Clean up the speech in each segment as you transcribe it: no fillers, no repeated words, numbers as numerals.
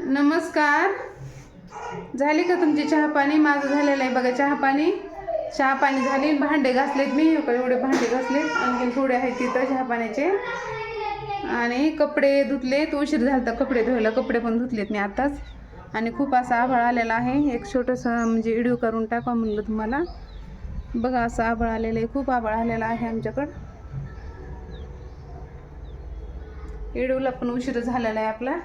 नमस्कार. झाली का तुमची चहा पाणी? माझं झालेलं आहे बघा चहा पाणी झाली. भांडे घासलेत मी, एवढे भांडे घासलेत, आणखीन थोडे आहेत तिथं चहा पाण्याचे. आणि कपडे धुतलेत. उशीर झाला कपडे धुवायला, कपडे पण धुतलेत मी आताच. आणि खूप असा आभाळ आलेला आहे. एक छोटंसं म्हणजे व्हिडिओ करून टाका म्हणलं तुम्हाला. बघा असं आभाळ आलेलं आहे, खूप आभाळ आलेला आहे आमच्याकडं. व्हिडिओला पण उशीर झालेला आहे आपला.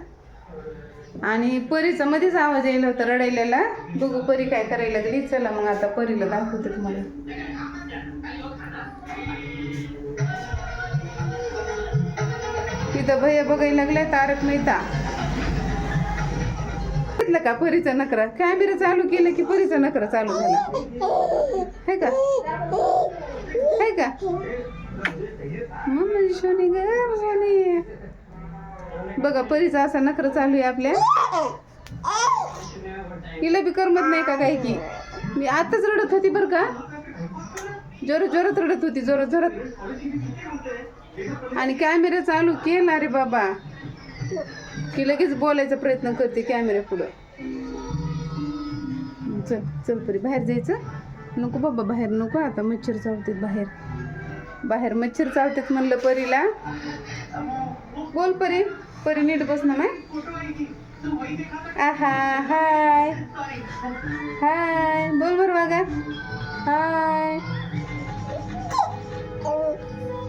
आणि परीचा मध्येच आवाज यायला होता रडायला. बघू परी काय करायला लागली. चला मग आता परीला दाखवते तुम्हाला. तिथं भैया बघायला लागलाय तारक मेहता. बघितलं का परीचा नखरा? कॅमेरा चालू केलं की परीचा नखरा चालू झाला है का? है का मम्मी शोनी ग शोनी? बघा परीचा असा नखरा चालू आहे आपल्या. हिला बी करमत नाही का काय की? मी आताच रडत होती बरं का, जोरात रडत होती, जोरात. आणि कॅमेरा चालू केला रे बाबा की लगेच बोलायचा प्रयत्न करते कॅमेरा पुढं. चल परी बाहेर जायचं. नको बाबा बाहेर नको, आता मच्छर चावतात बाहेर मच्छर चावतात म्हणलं परीला. बोल परी नीट बस ना. आहा हाय बोल बरं बघा. हाय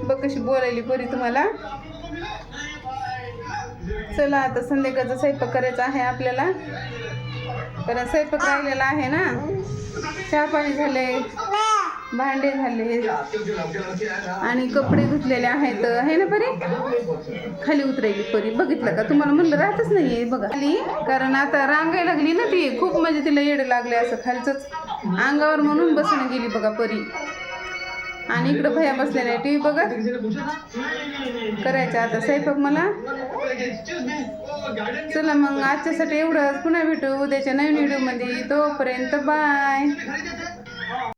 बघ कशी बोलायली परी तुम्हाला. चला आता संध्याकाळचा स्वयंपाक करायचा आहे आपल्याला, कारण स्वयंपाक राहिलेला आहे ना. चहा पाणी झाले, भांडे झाले आणि कपडे धुतलेले आहेत. है ना परी? खाली उतरायली परी. बघितलं का? तुम्हाला म्हणलं राहतच नाहीये बघा खाली, कारण आता रांगायला लागली ना ती खूप. म्हणजे तिला येडे लागले असं खालचंच अंगावर, म्हणून बसून गेली बघा परी. आणि इकडं भैया बसलेला आहे टी व्ही बघत. करायचा आता स्वयंपाक मला. चला मग आजच्यासाठी एवढंच. पुन्हा भेटू उद्याच्या नवीन व्हिडिओमध्ये. तोपर्यंत बाय.